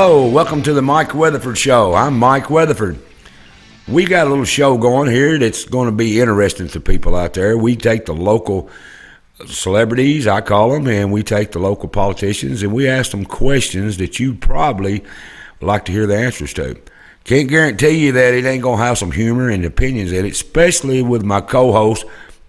Hello, welcome to the Mike Weatherford Show. I'm Mike Weatherford. We got a little show going here that's going to be interesting to people out there. We take the local celebrities, I call them, and we take the local politicians, and we ask them questions that you'd probably like to hear the answers to. Can't guarantee you that it ain't going to have some humor and opinions in it, especially with my co-host,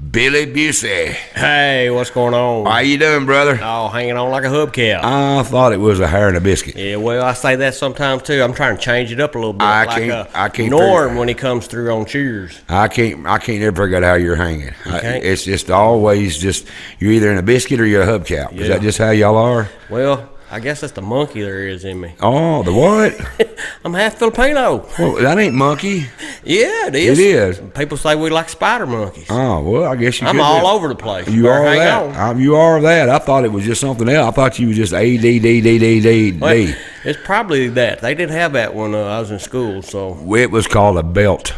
Billy Busey. Hey, what's going on? How you doing, brother? Oh, hanging on like a hubcap. I thought it was a hair and a biscuit. Yeah, well, I say that sometimes too. I'm trying to change it up a little bit. I can't Norm when he comes through on Cheers. I can't ever figure out how you're hanging. It's just always just you're either in a biscuit or you're a hubcap. Yeah. Is that just how y'all are? Well, I guess that's the monkey there is in me. Oh, the what? I'm half Filipino. Well, that ain't monkey. Yeah, it is. It is. People say we like spider monkeys. Oh, well, I guess you I'm could all be. over the place. You Better are hang that. on. You are that. I thought it was just something else. I thought you was just A-D-D-D-D-D-D. Well, it's probably that. They didn't have that when I was in school, so. It was called a belt.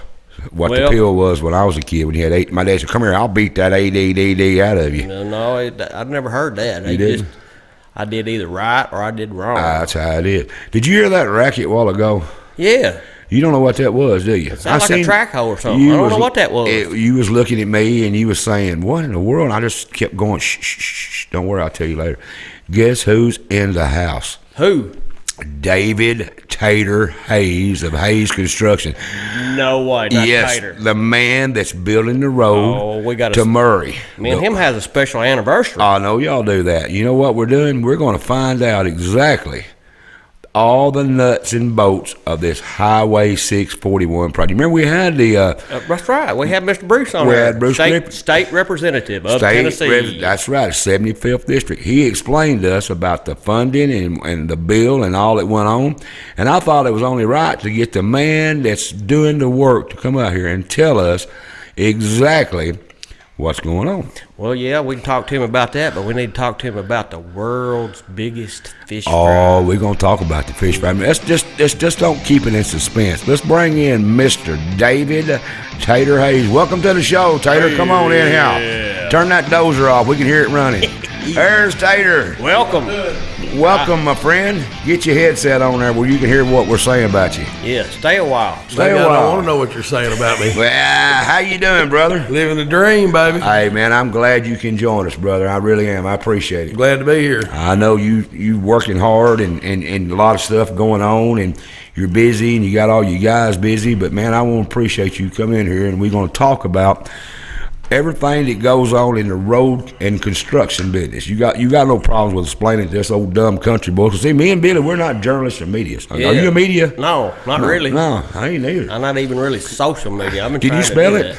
What the pill was when I was a kid. When you had eight, my dad said, "Come here, I'll beat that A-D-D-D out of you." No, I've never heard that. You didn't? I did either right or I did wrong. That's how it is. Did you hear that racket a while ago? Yeah. You don't know what that was, do you? It sounds like a track hoe or something. I don't know what that was. You was looking at me and you was saying, "What in the world?" And I just kept going, shh, shh, shh. Don't worry, I'll tell you later. Guess who's in the house? Who? David Tator Hayes of Hayes Construction. No way. That's yes, Tater. the man that's building the road to Murray. Me and him has a special anniversary. I know y'all do that. You know what we're doing? We're going to find out exactly all the nuts and bolts of this Highway 641 project. Remember we had the... that's right. We had Mr. Bruce on there. State representative of Tennessee. That's right, 75th District. He explained to us about the funding and the bill and all that went on. And I thought it was only right to get the man that's doing the work to come out here and tell us exactly what's going on. Well, yeah, we can talk to him about that, but we need to talk to him about the world's biggest fish fry. Oh, we're going to talk about the fish fry. I mean, let's just don't keep it in suspense. Let's bring in Mr. David Tator Hayes. Welcome to the show, Tater. Come on in here. Turn that dozer off. We can hear it running. There's Tater. Welcome. Welcome, my friend. Get your headset on there where you can hear what we're saying about you. Yeah, stay a while. Stay a while. I want to know what you're saying about me. Well, how you doing, brother? Living the dream, baby. Hey, man, I'm glad you can join us, brother. I really am. I appreciate it. Glad to be here. I know you working hard and a lot of stuff going on, and you're busy, and you got all you guys busy. But, man, I want to appreciate you coming in here, and we're going to talk about everything that goes on in the road and construction business. You got no problems with explaining to this old dumb country boy. See, me and Billy, we're not journalists or media. Yeah. Are you a media? No, not really. No, I ain't either. I'm not even really social media. Can you spell it?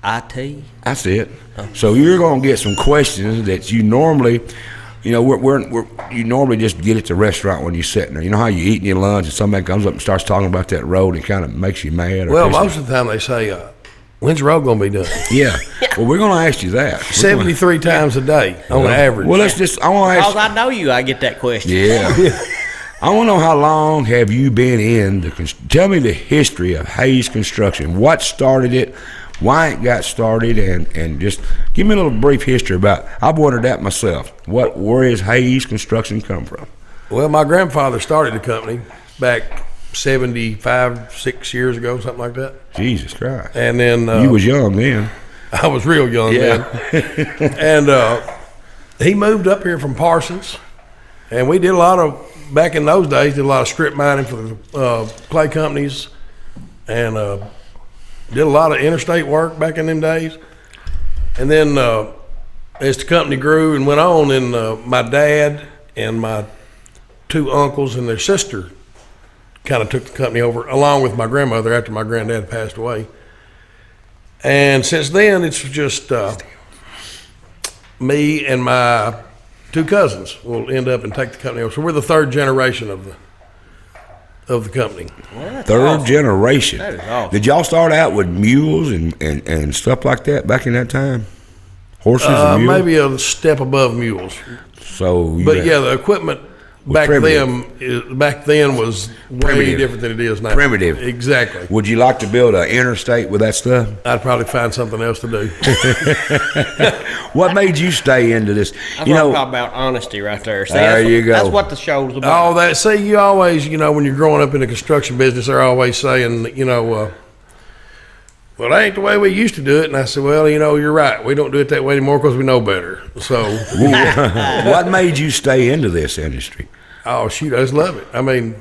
IT. That's it. So you're going to get some questions that you normally, you normally just get at the restaurant when you're sitting there. You know how you eating your lunch and somebody comes up and starts talking about that road and kind of makes you mad? Well, most of the time they say, when's the road going to be done? Yeah. Well, we're going to ask you that. 73 times a day on average. Well, I want to ask. Because I know you, I get that question. Yeah. I want to know, how long have you been in tell me the history of Hayes Construction. What started it? Why it got started, and just give me a little brief history about. I've wondered that myself. Where is Hayes Construction come from? Well, my grandfather started the company back 6 years ago, something like that. Jesus Christ! And then you was young then. I was real young then. And he moved up here from Parsons, and we did back in those days, did a lot of strip mining for the clay companies, and did a lot of interstate work back in them days. And then as the company grew and went on, and my dad and my two uncles and their sister kind of took the company over, along with my grandmother after my granddad passed away. And since then, it's just me and my two cousins will end up and take the company over. So we're the third generation of the company. Well, third awesome. generation. That is awesome. Did y'all start out with mules and stuff like that back in that time? Horses and mules? Maybe a step above mules. So, the equipment back primitive. then was way Primitive. different than it is now. Primitive. Exactly. Would you like to build an interstate with that stuff? I'd probably find something else to do. What made you stay into this? That's what I'm talking about, honesty right there. See, There that's you go. That's what the show's about. Oh, that see, you always, when you're growing up in the construction business, they're always saying, well, that ain't the way we used to do it. And I said, well, you're right. We don't do it that way anymore because we know better. So, What made you stay into this industry? oh, shoot, I just love it. I mean,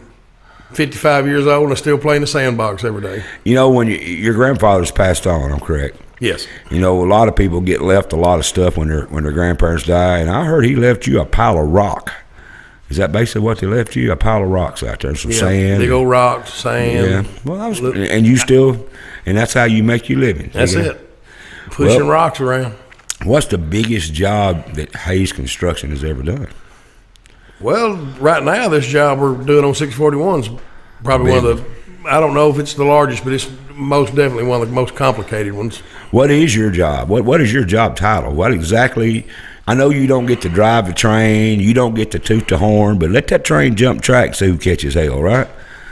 55 years old and I still play in the sandbox every day. When your grandfather's passed on, I'm correct. Yes. A lot of people get left a lot of stuff when their grandparents die, and I heard he left you a pile of rock. Is that basically what they left you? A pile of rocks out there, some sand. Big old rocks, sand. Yeah. Well, and that's how you make your living. That's it. Pushing rocks around. What's the biggest job that Hayes Construction has ever done? Well, right now, this job we're doing on 641's probably one of the, I don't know if it's the largest, but it's most definitely one of the most complicated ones. What is your job? What is your job title? What exactly? I know you don't get to drive the train, you don't get to toot the horn, but let that train jump track so who catches hell, right?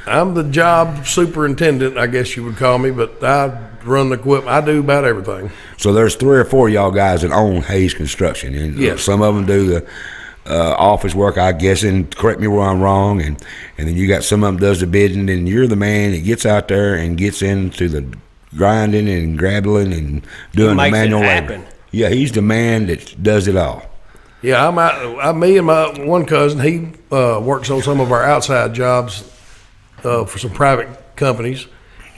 I'm the job superintendent, I guess you would call me, but I run the equipment. I do about everything. So there's 3 or 4 of y'all guys that own Hayes Construction, and Yes. some of them do the office work, I guess, and correct me where I'm wrong, and then you got some of them does the bidding, and you're the man that gets out there and gets into the grinding and grabbling and doing the manual labor. Yeah, he's the man that does it all. Yeah, me and my one cousin, he works on some of our outside jobs for some private companies.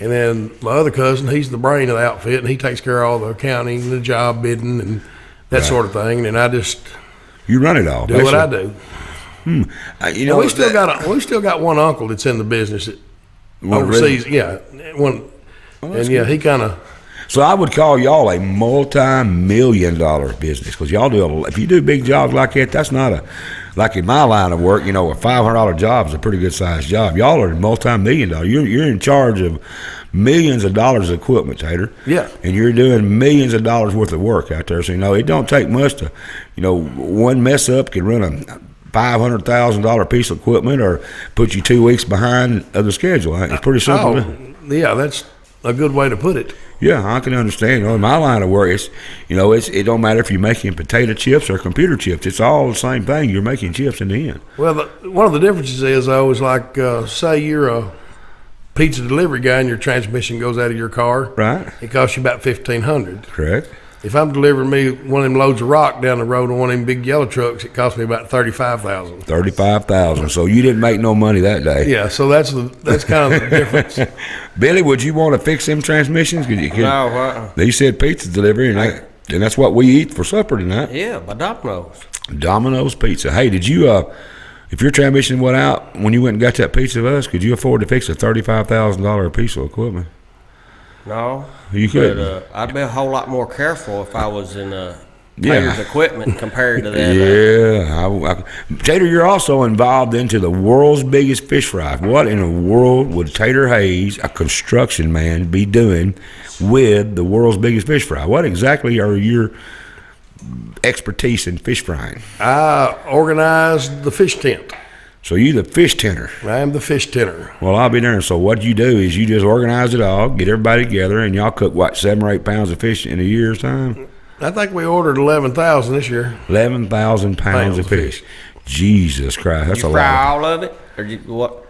And then my other cousin, he's the brain of the outfit, and he takes care of all the accounting, the job bidding, and that sort of thing. And I just You run it all. do what I do. And We still got one uncle that's in the business that overseas. Yeah, one. And yeah, he kind of. So I would call y'all a multi-million-dollar business because y'all do. If you do big jobs like that, that's not like in my line of work. A $500 job is a pretty good sized job. Y'all are multi-million-dollar. You're in charge of millions of dollars of equipment, Tater. Yeah. And you're doing millions of dollars worth of work out there. So it don't take much to, one mess up can run a $500,000 piece of equipment or put you 2 weeks behind of the schedule. It's pretty simple. Yeah, that's a good way to put it. Yeah, I can understand. In my line of work, it don't matter if you're making potato chips or computer chips. It's all the same thing. You're making chips in the end. Well, one of the differences is, like, say you're a pizza delivery guy and your transmission goes out of your car. Right. It costs you about $1,500. Correct. If I'm delivering me one of them loads of rock down the road on one of them big yellow trucks, it costs me about $35,000. $35,000. So you didn't make no money that day. Yeah, so that's kind of the difference. Billy, would you want to fix them transmissions? No, They said pizza delivery, and that's what we eat for supper tonight. yeah, by Domino's. Domino's Pizza. Hey, did you? If your transmission went out when you went and got that pizza of us, could you afford to fix a $35,000 piece of equipment? No, You could. but I'd be a whole lot more careful if I was in Tater's equipment compared to that. Yeah. Tater, you're also involved into the world's biggest fish fry. What in the world would Tator Hayes, a construction man, be doing with the world's biggest fish fry? What exactly are your expertise in fish frying? I organized the fish tent. So you the fish tender. I am the fish tender. Well, I'll be there. So what you do is you just organize it all, get everybody together, and y'all cook, 7 or 8 pounds of fish in a year's time? I think we ordered 11,000 this year. 11,000 pounds of fish. Jesus Christ, that's You a fry lot. all of it, or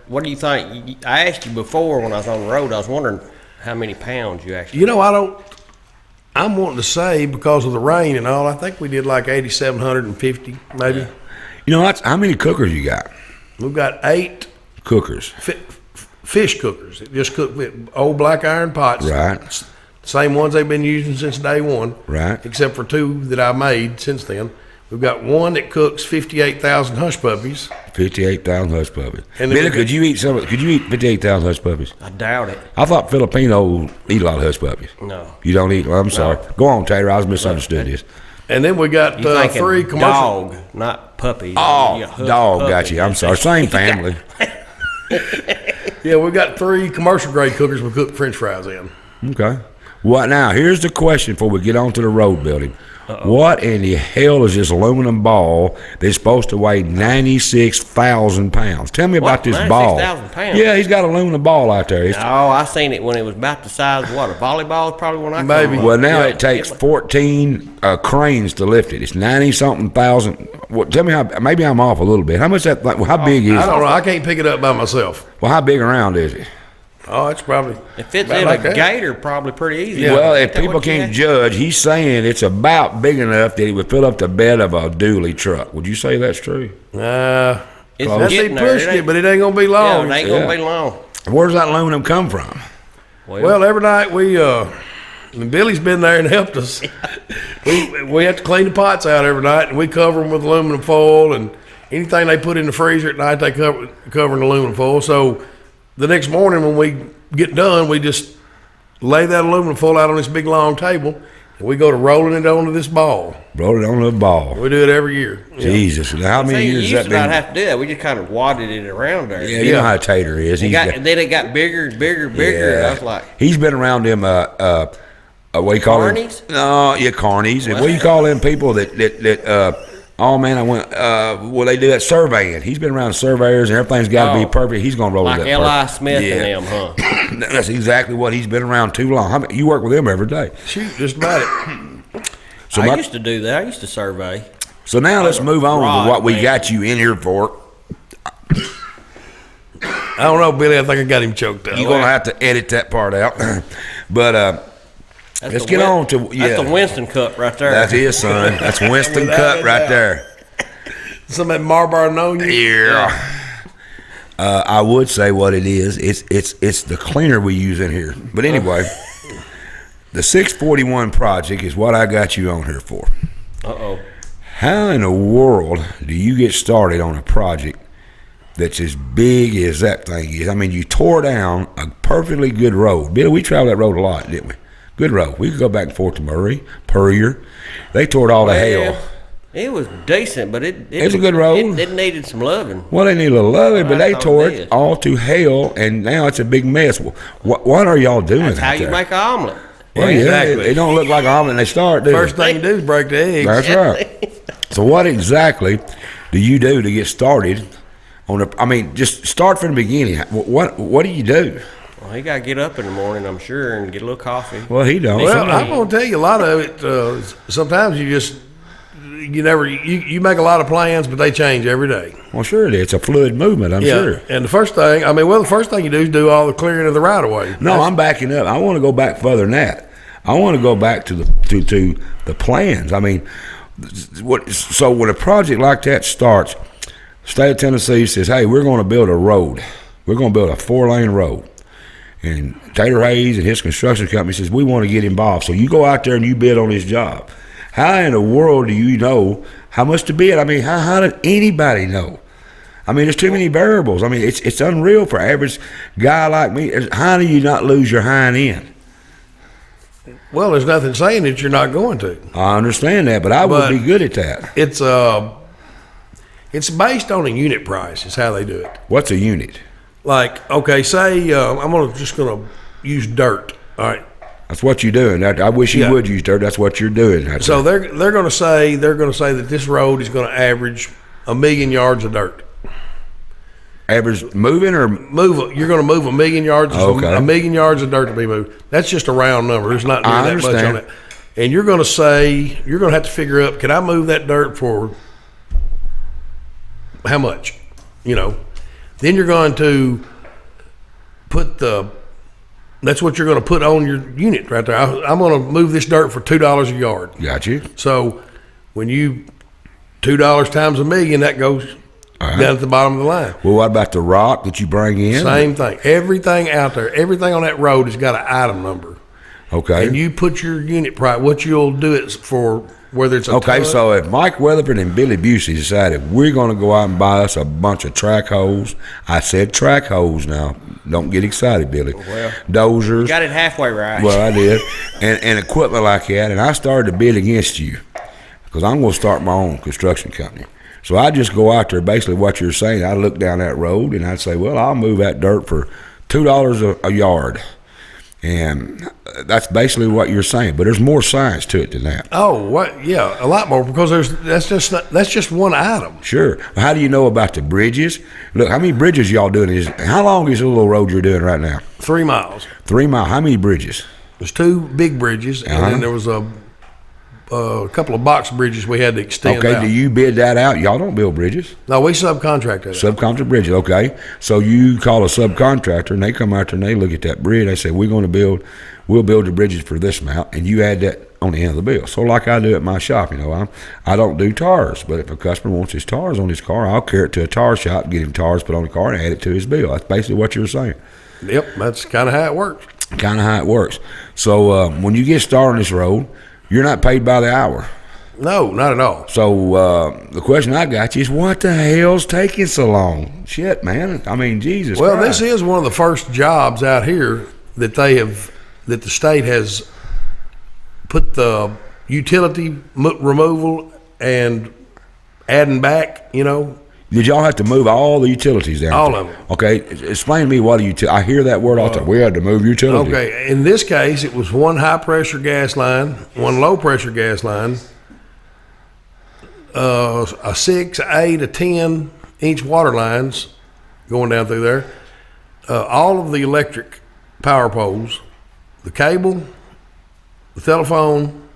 what do you think? I asked you before when I was on the road. I was wondering how many pounds you actually. I'm wanting to say because of the rain and all. I think we did like 8,750 maybe. How many cookers you got? We've got 8 Cookers. fish cookers. It just cook with old black iron pots. Right. Same ones they've been using since day one. Right. Except for 2 that I made since then. We've got one that cooks 58,000 hush puppies. 58,000 hush puppies. And Billy, could you eat 58,000 hush puppies? I doubt it. I thought Filipinos eat a lot of hush puppies. No. You don't eat? Well, I'm sorry. Go on, Tater. I was misunderstood this. And then we got You thinking 3 commercial. dog, not puppy. Oh, Yeah, dog, puppy. got you. I'm sorry. Same family. Yeah, we got 3 commercial grade cookers we cook French fries in. Okay. What now? Here's the question before we get on to the road building. What in the hell is this aluminum ball that's supposed to weigh 96,000 pounds? Tell me about this ball. 96,000 pounds? Yeah, he's got an aluminum ball out there. No, I seen it when it was about the size of what, a volleyball is probably when I Maybe. come Well, up. now Yeah. it takes 14 cranes to lift it. It's 90-something thousand. Well, tell me how. Maybe I'm off a little bit. How much that? How big is I it? don't know. I can't pick it up by myself. Well, how big around is it? Oh, it's probably. It fits about in like a that. gator probably pretty easy. Well, if Is that people what you can't had? judge, he's saying it's about big enough that it would fill up the bed of a dually truck. Would you say that's true? It's That's he getting there. pushed ain't- it, but it ain't gonna be yeah, long. it ain't Yeah. gonna be long. Where's that aluminum come from? Well, every night and Billy's been there and helped us. we have to clean the pots out every night, and we cover them with aluminum foil, and anything they put in the freezer at night, they cover in aluminum foil. So the next morning when we get done, we just lay that aluminum foil out on this big long table, and we go to rolling it onto this ball. Roll it on the ball. We do it every year. Jesus, how many See, you years has used that to been? not have to do that. We just kind of wadded it around there. Yeah, you know how Tater is. And then it got bigger and bigger and bigger. And I was like, He's been around them. What do you call them? Carnies? No, yeah, carnies. And what do you call them people that? Oh man, I went. Well, they do that surveying. He's been around surveyors, and everything's got to be Oh. perfect. He's gonna roll like that. L.I. perfect. Smith Yeah. and them, huh? That's exactly what he's been around too long. I mean, you work with him every day. Shoot, just about it. So I my- used to do that. I used to survey. So now let's move on Right, to what we man. got you in here for. I don't know, Billy. I think I got him choked up. You're gonna have to edit that part out. But That's let's the get on to That's the Winston Cup right there. That's it, son. That's Winston Without Cup a right doubt. there. Some of that Marlboro known you. Yeah. I would say what it is. It's the cleaner we use in here. But anyway, the 641 project is what I got you on here for. Uh-oh. How in the world do you get started on a project that's as big as that thing is? I mean, you tore down a perfectly good road. Billy, we traveled that road a lot, didn't we? Good road. We could go back and forth to Purrier. They tore it all to hell. It was decent, but it It's a good road. It needed some loving. Well, they need a little love it, but Well, they that's tore all it it is. all to hell, and now it's a big mess. Well, what are y'all doing That's how out you there? make an omelet. Well, yeah, Exactly. they don't look like an omelet when they start, do they? First thing you do is break the eggs. That's right. So what exactly do you do to get started on a? I mean, just start from the beginning. What do you do? Well, he got to get up in the morning, I'm sure, and get a little coffee. Well, he don't. Well, I'm gonna tell you a lot of it. Sometimes you make a lot of plans, but they change every day. Well, sure it is. It's a fluid movement, I'm sure. And the first thing you do is do all the clearing of the right of way. No, I'm backing up. I want to go back further than that. I want to go back to the plans. I mean, so when a project like that starts, state of Tennessee says, hey, we're going to build a road. We're going to build a 4-lane road. And Tator Hayes and his construction company says, we want to get involved. So you go out there and you bid on this job. How in the world do you know how much to bid? I mean, how did anybody know? I mean, there's too many variables. I mean, it's unreal for an average guy like me. How do you not lose your hind end? Well, there's nothing saying that you're not going to. I understand that, but I would But- be good at that. It's based on a unit price. Is how they do it. What's a unit? Like, okay, say I'm just gonna use dirt. All right. That's what you're doing. I wish you Yeah. would use dirt. That's what you're doing. That's So it. they're gonna say that this road is gonna average 1,000,000 yards of dirt. Average moving or You're going to move 1,000,000 yards. Okay. 1,000,000 yards of dirt to be moved. That's just a round number. There's not I really that much on understand. it. And you're going to have to figure up, can I move that dirt for how much? Then you're going to put that's what you're going to put on your unit right there. I'm going to move this dirt for $2 a yard. got you. So when you $2 times 1,000,000, that goes right. down at the bottom of the line. Well, what about the rock that you bring in? Same thing. Everything out there, everything on that road has got an item number. Okay. And you put your unit price, what you'll do it for, whether it's a Okay, ton- so if Mike Weatherford and Billy Busey decided we're going to go out and buy us a bunch of track hoes, I said track hoes now. Don't get excited, Billy. Well, Dozers. got it halfway right. Well, I did. And equipment like that. And I started to bid against you because I'm going to start my own construction company. So I just go out there, basically what you're saying. I look down that road and I'd say, well, I'll move that dirt for $2 a yard. And that's basically what you're saying. But there's more science to it than that. Oh, what? Yeah, a lot more, because that's just one item. Sure. How do you know about the bridges? Look, how many bridges y'all doing? How long is the little road you're doing right now? 3 miles. 3 miles. How many bridges? There's 2 big bridges, and then there was a couple of box bridges we had to extend Okay, out. do you bid that out? Y'all don't build bridges. No, we subcontracted it. Subcontract bridges, okay. So you call a subcontractor, and they come out there and they look at that bridge. They say, we'll build the bridges for this amount, and you add that on the end of the bill. So like I do at my shop, I don't do tires, but if a customer wants his tires on his car, I'll carry it to a tire shop, get him tires put on the car, and add it to his bill. That's basically what you're saying. Yep, that's kind of how it works. Kind of how it works. So when you get started on this road, you're not paid by the hour. No, not at all. So the question I got you is, what the hell's taking so long? Shit, man. I mean, Jesus Well, Christ. this is one of the first jobs out here that that the state has put the utility removal and adding back, Did y'all have to move all the utilities down? All of them. Okay, explain to me what a utility. I hear that word all the time. We had to move utilities. Okay, in this case, it was one high-pressure gas line, one low-pressure gas line, a 6, 8, a 10-inch water lines going down through there, all of the electric power poles, the cable, the telephone,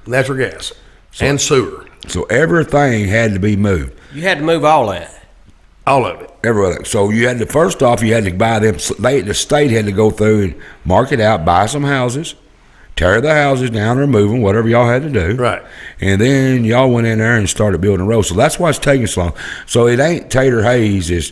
natural gas, and sewer. So everything had to be moved. You had to move all that. All of it. Everything. So you had to, first off, you had to buy them. The state had to go through and mark it out, buy some houses, tear the houses down, remove them, whatever y'all had to do. Right. And then y'all went in there and started building roads. So that's why it's taking so long. So it ain't Tator Hayes is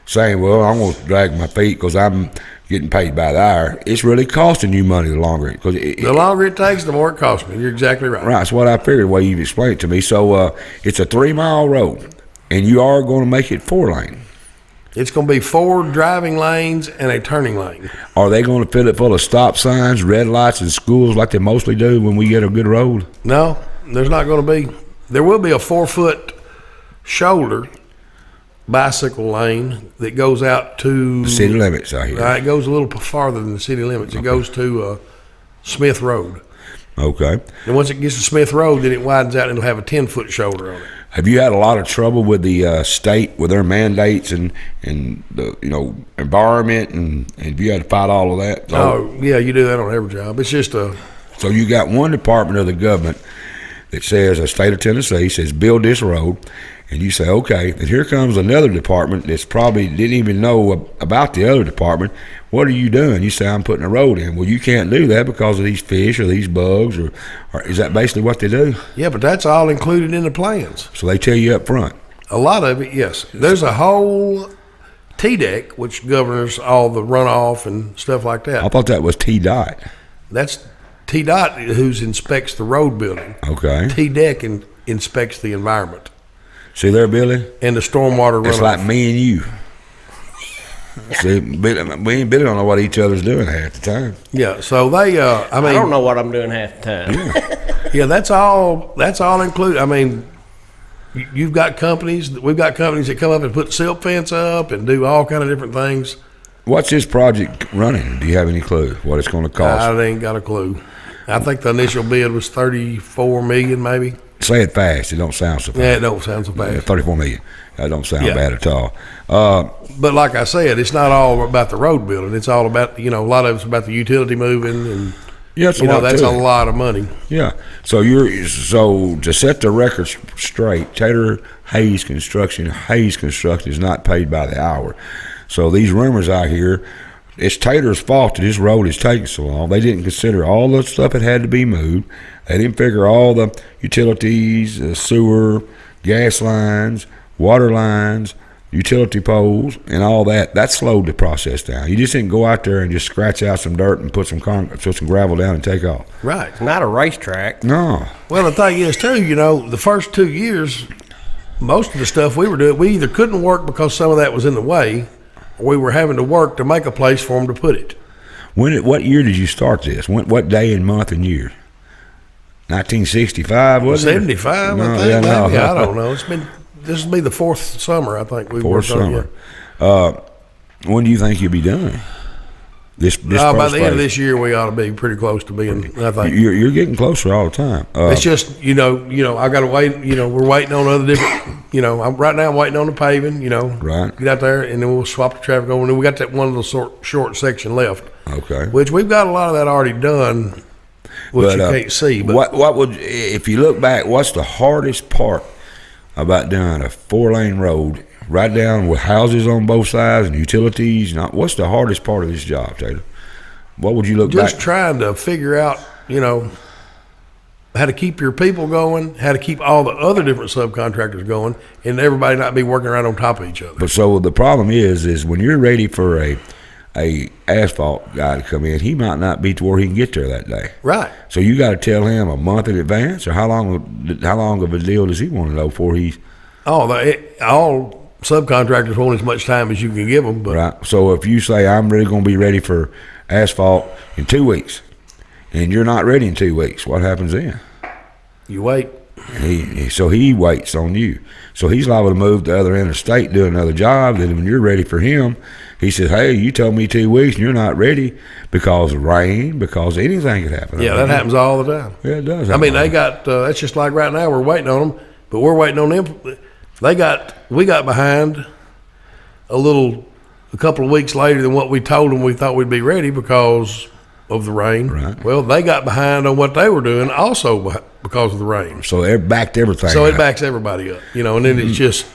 saying, well, I'm going to drag my feet because I'm getting paid by the hour. It's really costing you money the longer the longer it takes, the more it costs me. You're exactly right. Right. That's what I figured, the way you've explained it to me. So it's a 3-mile road, and you are going to make it 4-lane. It's going to be 4 driving lanes and a turning lane. Are they going to fill it full of stop signs, red lights, and schools like they mostly do when we get a good road? No, there's not going to be. There will be a 4-foot shoulder bicycle lane that goes out to The city limits, I hear. It goes a little farther than the city limits. It goes to Smith Road. Okay. And once it gets to Smith Road, then it widens out and it'll have a 10-foot shoulder on it. Have you had a lot of trouble with the state with their mandates and the environment and have you had to fight all of that? Oh, yeah, you do that on every job. It's just a So you got one department of the government that says, the state of Tennessee says, build this road, and you say, okay. And here comes another department that's probably didn't even know about the other department. What are you doing? You say, I'm putting a road in. Well, you can't do that because of these fish or these bugs, or is that basically what they do? yeah, but that's all included in the plans. So they tell you up front. A lot of it, yes. There's a whole TDEC which governs all the runoff and stuff like that. I thought that was T-Dot. That's TDOT who inspects the road building. Okay. TDEC inspects the environment See there, Billy? and the stormwater runoff. It's like me and you. See, me and Billy don't know what each other's doing half the time. Yeah, so they, I mean, I don't know what I'm doing half the time. yeah, that's all included. I mean, we've got companies that come up and put silt fence up and do all kind of different things. What's this project running? Do you have any clue what it's going to cost? I ain't got a clue. I think the initial bid was $34 million, maybe. Say it fast. It don't sound so fast. Yeah, it don't sound so bad. 34 million. That don't sound Yeah. bad at all. But like I said, it's not all about the road building. It's all about, a lot of it's about the utility moving, and Yeah, it's a lot that's to a it. lot of money. Yeah. So to set the record straight, Tator Hayes Construction is not paid by the hour. So these rumors I hear, it's Tator's fault that this road is taking so long. They didn't consider all the stuff that had to be moved. They didn't figure all the utilities, sewer, gas lines, water lines, utility poles, and all that. That slowed the process down. You just didn't go out there and just scratch out some dirt and put some gravel down and take off. Right. It's not a racetrack. No. Well, the thing is, too, the first 2 years, most of the stuff we were doing, we either couldn't work because some of that was in the way, or we were having to work to make a place for them to put it. What year did you start this? What day and month and year? 1965, was it? 75, No, I think, yeah, no. maybe. I don't know. This will be the 4th summer, I think. Fourth summer. When do you think you'll be done? By the end of this year, we ought to be pretty close to being. I think You're getting closer all the time. it's just I got to wait. We're waiting on other different. Right now I'm waiting on the paving. Right. Get out there and then we'll swap the traffic over. And then we got that one little short section left. Okay. Which we've got a lot of that already done, which But, you can't see. But what would, if you look back, what's the hardest part about doing a 4-lane road right down with houses on both sides and utilities? What's the hardest part of this job, Tater? What would you look just back? trying to figure out, how to keep your people going, how to keep all the other different subcontractors going, and everybody not be working right on top of each other. But so the problem is when you're ready for a asphalt guy to come in, he might not be to where he can get there that day. Right. So you got to tell him a month in advance, or how long of a deal does he want to know before he's All subcontractors want as much time as you can give them. But right? So if you say I'm really going to be ready for asphalt in 2 weeks, and you're not ready in 2 weeks, what happens then? you wait. So he waits on you. So he's liable to move to the other end of the state, do another job. Then when you're ready for him, he says, "Hey, you told me 2 weeks, and you're not ready because of rain, because anything could happen." Yeah, that happens all the time. Yeah, it does. I mean, they got that's just like right now we're waiting on them, but we're waiting on them. We got behind a couple of weeks later than what we told them we thought we'd be ready because of the rain. Right. Well, they got behind on what they were doing also because of the rain. So it backed everything. So it up. backs everybody up, and then it's just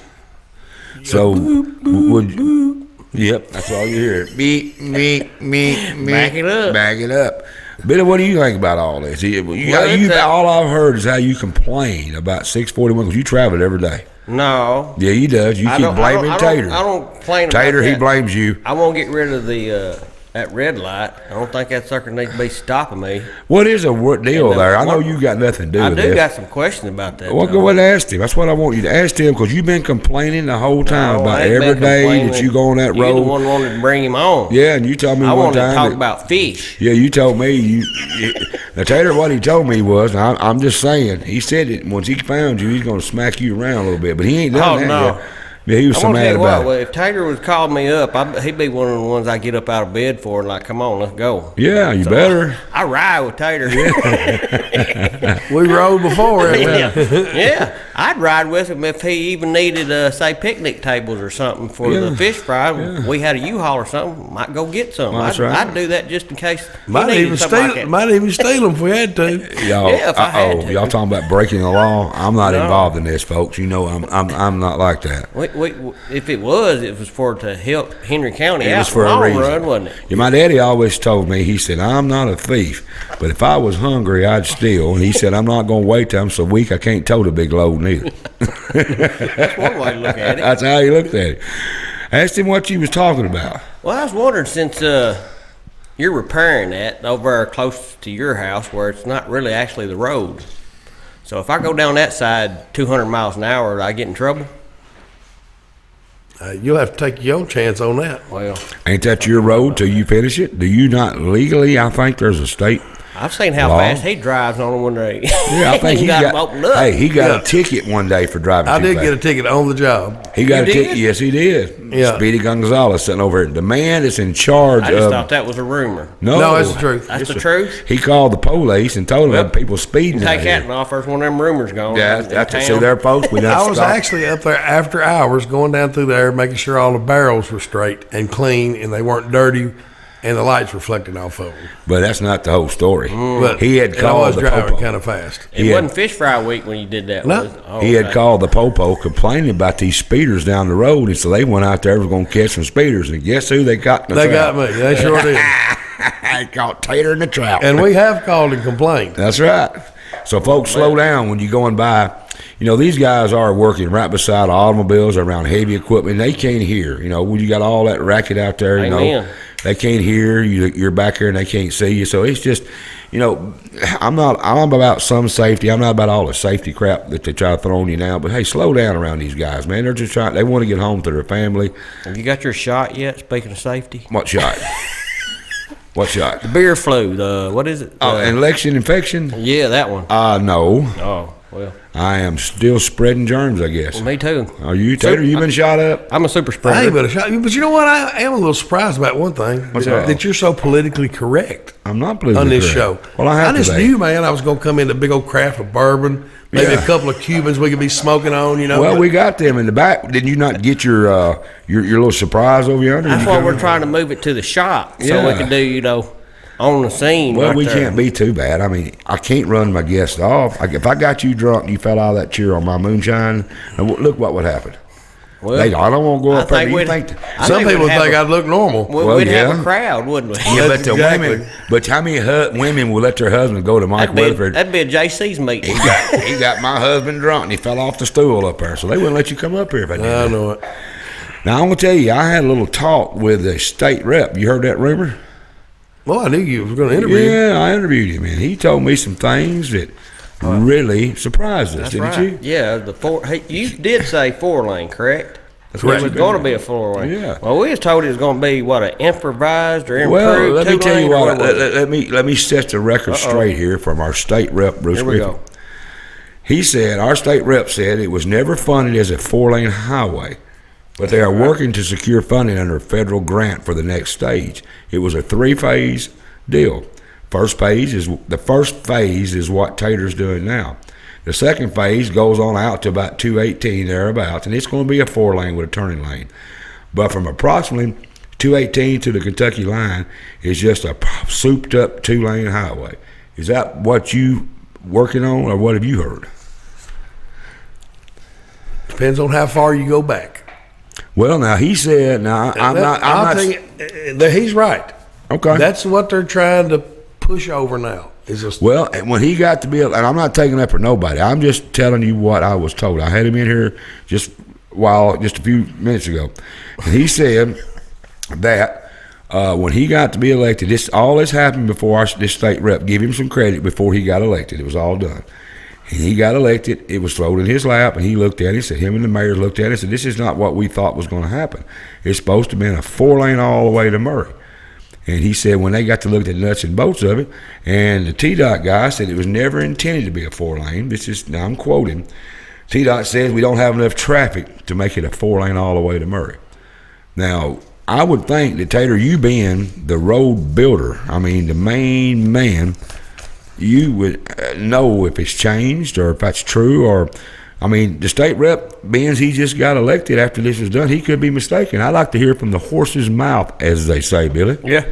So would you? Yep, that's all you hear. Beep, beep, beep, Back it up. Back it up. Billy, what do you think about all this? All I've heard is how you complain about 641 because you travel every day. No. Yeah, he does. You keep blaming Tater. I don't complain about Tater, that. he blames you. I won't get rid of that red light. I don't think that sucker needs to be stopping me. What is a deal there? I know you got nothing to do I with do this. got some questions about that. Well, go ahead and ask him. That's what I want you to ask him because you've been complaining the whole time No, about I ain't every been day complaining. that you go on that You're road. the one wanted to bring him on. Yeah, and you told me I one wanted time to talk that- about fish. Yeah, you told me now Tater. What he told me was, I'm just saying. He said that once he found you, he's going to smack you around a little bit, but he ain't done Oh, that no. yet. Yeah, he was I'm so gonna mad tell you about what, it. if Tater would call me up, he'd be one of the ones I get up out of bed for and like, come on, let's go. Yeah, you better. I ride with Tater. we rode before. Yeah, I'd ride with him if he even needed, say, picnic tables or something for the fish fry. We had a U-Haul or something, might go get some. That's right. I'd do that just in case he Might needed even something like steal. that. Might even steal them if we had to. Y'all, Yeah, if I had to. y'all talking about breaking the law? I'm not No. involved in this, folks. You know, I'm not like that. If it was for to help Henry County It out was in for the a long reason. run, wasn't it? Yeah, my daddy always told me. He said, "I'm not a thief, but if I was hungry, I'd steal." And he said, "I'm not going to wait till I'm so weak I can't tote a big load neither." That's one way to look at it. That's how he looked at it. Asked him what you was talking about. Well, I was wondering, since you're repairing that over close to your house where it's not really actually the road. So if I go down that side 200 miles an hour, do I get in trouble? You'll have to take your own chance on that. Well, Ain't that your road till you finish it? Do you not legally? I think there's a state. I've seen how Law? fast he drives on them when they Yeah, I think he got got. them opened up. Hey, he got Yeah. a ticket one day for driving. I too did fast. get a ticket on the job. He got You a ticket. did? Yes, he did. Yeah. Speedy Gonzalez sitting over here. The man that's in charge I just of. thought that was a rumor. No, that's the truth. That's the truth. He called the police and told them Well, that people speeding. Take out that here. and off. There's one of them rumors going. Yeah, in that's town. see their post. We done I was stopped. actually up there after hours, going down through there, making sure all the barrels were straight and clean, and they weren't dirty, and the lights reflecting off of them. But that's not the whole story. But He had and I called was the driving popo. kind of fast. It He had- wasn't fish fry week when you did that. No. was it? Oh, He had okay. called the popo complaining about these speeders down the road, and so they went out there was going to catch some speeders. And guess who they caught? In the They trap? got me. They sure did. They caught Tater in the trap. And we have called and complained. That's right. So folks, slow down when you're going by. You know, these guys are working right beside automobiles around heavy equipment. They can't hear. You know, when you got all that racket out there, you know, Amen. they can't hear you. You're back here and they can't see you. So it's just, you know, I'm about some safety. I'm not about all the safety crap that they try to throw on you now. But hey, slow down around these guys, man. They're just trying. They want to get home to their family. Have you got your shot yet? Speaking of safety, What shot? What shot? beer flu. What is it? Oh, election infection? Yeah, that one. No. Oh, Well, I am still spreading germs, I guess. well, me too. Are you, Tater? You been shot up? I'm a super spreader. I ain't been a shot. But you know what? I am a little surprised about one thing. What's that? That you're so politically correct I'm not politically on this correct. show. Well, I have just to be. knew, man, I was going to come in a big old craft of bourbon, maybe Yeah. a couple of Cubans we could be smoking on, you know. Well, but- we got them in the back. Did you not get your little surprise over yonder? That's You why come we're in? trying to move it to the shop so we Yeah. can do, on the scene. Well, right we there. can't be too bad. I mean, I can't run my guests off. If I got you drunk and you fell out of that chair on my moonshine, look what would happen. Well, I don't want to go I up there. think You we'd- think? I Some think people we'd have think a- I'd look normal. Well, We'd have yeah. a crowd, wouldn't we? Yeah, but the Exactly. women. But how many women will let their husbands go to Mike Weatherford? That'd be a JC's meeting. He got my husband drunk and he fell off the stool up there, so they wouldn't let you come up here if I did I that. know it. Now I'm gonna tell you, I had a little talk with a state rep. You heard that rumor? Well, I knew you was going to interview. Yeah, I interviewed him, and he told me some things that really surprised us, That's didn't right. you? Yeah, you did say 4-lane, correct? Correct. It was going to be a 4-lane. Yeah. Well, we was told it was going to be an improvised or improved Well, let me tell you 2-lane, or what. was it? Let me set the record straight here from our state rep, Bruce Here we Griffin. go. He said our state rep said it was never funded as a 4-lane highway, but they are working to secure funding under a federal grant for the next stage. It was a 3-phase deal. The first phase is what Tater's doing now. The second phase goes on out to about 218 thereabouts, and it's going to be a 4-lane with a turning lane. But from approximately 218 to the Kentucky line is just a souped up 2-lane highway. Is that what you working on, or what have you heard? Depends on how far you go back. Well, now he said, "Now I'm not." He's right. Okay. That's what they're trying to push over now. Is just Well, and when he got to be, and I'm not taking that for nobody. I'm just telling you what I was told. I had him in here just a few minutes ago, and he said that when he got to be elected, all this happened before this state rep give him some credit before he got elected. It was all done. And he got elected. It was thrown in his lap, and he looked at it. He said, him and the mayor looked at it and said, this is not what we thought was going to happen. It's supposed to be a 4-lane all the way to Murray. And he said when they got to look at the nuts and bolts of it, and the TDOT guy said it was never intended to be a 4-lane. Now I'm quoting. TDOT says we don't have enough traffic to make it a 4-lane all the way to Murray. Now, I would think that, Tater, you being the road builder, I mean the main man, you would know if it's changed or if that's true. Or, I mean, the state rep, being he just got elected after this was done, he could be mistaken. I'd like to hear from the horse's mouth, as they say, Billy. Yeah.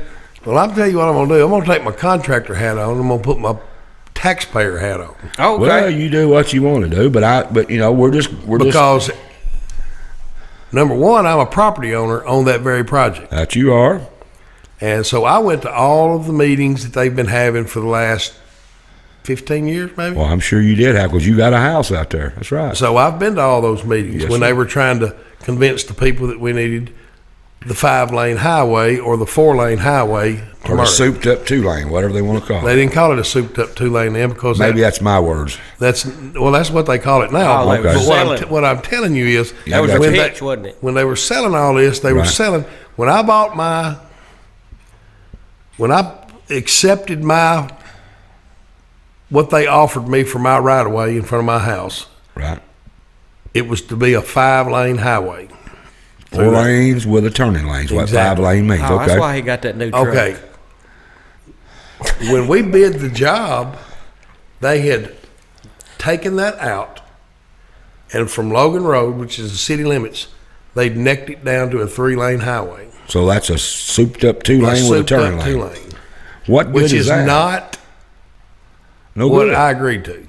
Well, I'll tell you what I'm going to do. I'm going to take my contractor hat on. I'm going to put my taxpayer hat on. Okay. Well, you do what you want to do, but you know, we're just Because, number one, I'm a property owner on that very project. that you are. And so I went to all of the meetings that they've been having for the last 15 years, maybe. Well, I'm sure you did have, because you got a house out there. That's right. So I've been to all those meetings Yes, when sir. they were trying to convince the people that we needed the 5-lane highway or the 4-lane highway to Or the Murray. souped up 2-lane, whatever they want to call They it. didn't call it a souped up 2-lane then because Maybe that's my words. that's what they call it now. Oh, they were But selling. what I'm telling you is That was a when pitch, wasn't it? When they were selling all this, they were Right. selling. When I accepted what they offered me for my right of way in front of my house, Right. it was to be a 5-lane highway. 4 lanes with a turning lane is what Exactly. 5-lane means. Oh, Okay. that's why he got that new truck. Okay. When we bid the job, they had taken that out, and from Logan Road, which is the city limits, they'd necked it down to a 3-lane highway. So that's a souped up 2-lane with a turning lane. 2-lane, What good which is that? not no what good. I agreed to.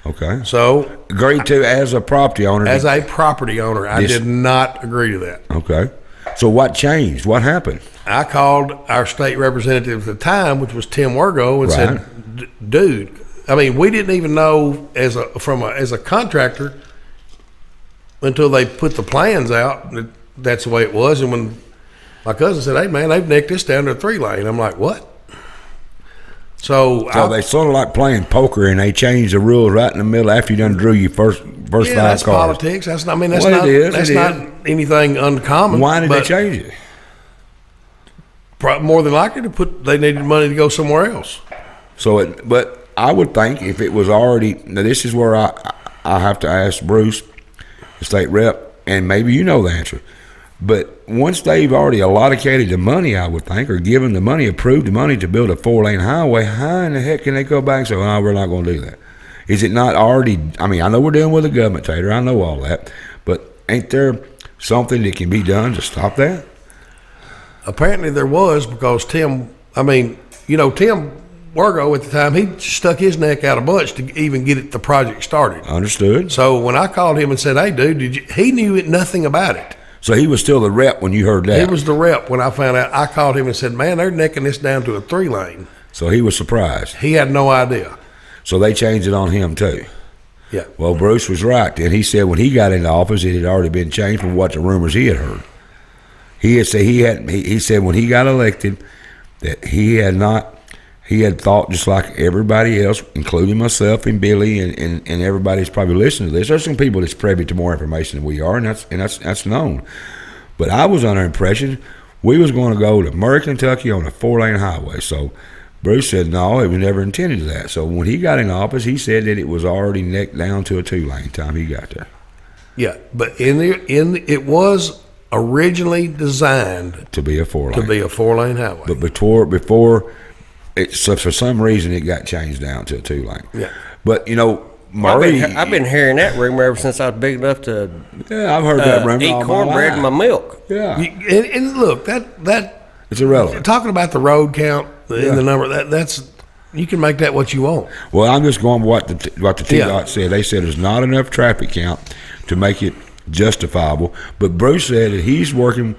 Okay. So, Agreed to as a property owner. as a property owner, I This- did not agree to that. Okay. So what changed? What happened? I called our state representative at the time, which was Tim Wergo, and said, "Dude, I mean, we didn't even know as a contractor until they put the plans out that that's the way it was." And when my cousin said, "Hey, man, they've necked this down to a 3-lane," I'm like, "What?" So they sort of like playing poker, and they changed the rules right in the middle after you done drew your first yeah, 5 that's cards. politics. That's not. I mean, that's Well, not. it is, That's it not is. anything uncommon. Why did they but change it? More than likely they needed money to go somewhere else. But I would think if it was already, now this is where I have to ask Bruce, the state rep, and maybe you know the answer. But once they've already allocated the money, I would think, or given the money, approved the money to build a 4-lane highway, how in the heck can they go back and say, "Oh, we're not going to do that"? Is it not already? I mean, I know we're dealing with the government, Tater. I know all that, but ain't there something that can be done to stop that? Apparently there was, because Tim Wargo at the time, he stuck his neck out a bunch to even get the project started. Understood. So when I called him and said, "Hey, dude, he knew nothing about it." So he was still the rep when you heard that? He was the rep when I found out. I called him and said, "Man, they're necking this down to a 3-lane." So he was surprised. He had no idea. So they changed it on him too. Yeah. Well, Bruce was right. And he said when he got into office, it had already been changed from what the rumors he had heard. He said when he got elected that he had thought just like everybody else, including myself and Billy and everybody that's probably listening to this. There's some people that's privy to more information than we are, and that's known. But I was under the impression we was going to go to Murray, Kentucky on a 4-lane highway. So Bruce said no, it was never intended to that. So when he got in office, he said that it was already necked down to a 2-lane time he got there. Yeah, but it was originally designed to be a 4-lane. Highway. But before so for some reason it got changed down to a 2-lane. Yeah. But Murray, I've been hearing that rumor ever since I was big enough to I've heard that rumor eat all cornbread in my milk. Yeah. And look, that it's irrelevant. Talking about the road count and the number, that's you can make that what you want. Well, I'm just going with what the TDOT said. They said there's not enough traffic count to make it justifiable. But Bruce said that he's working.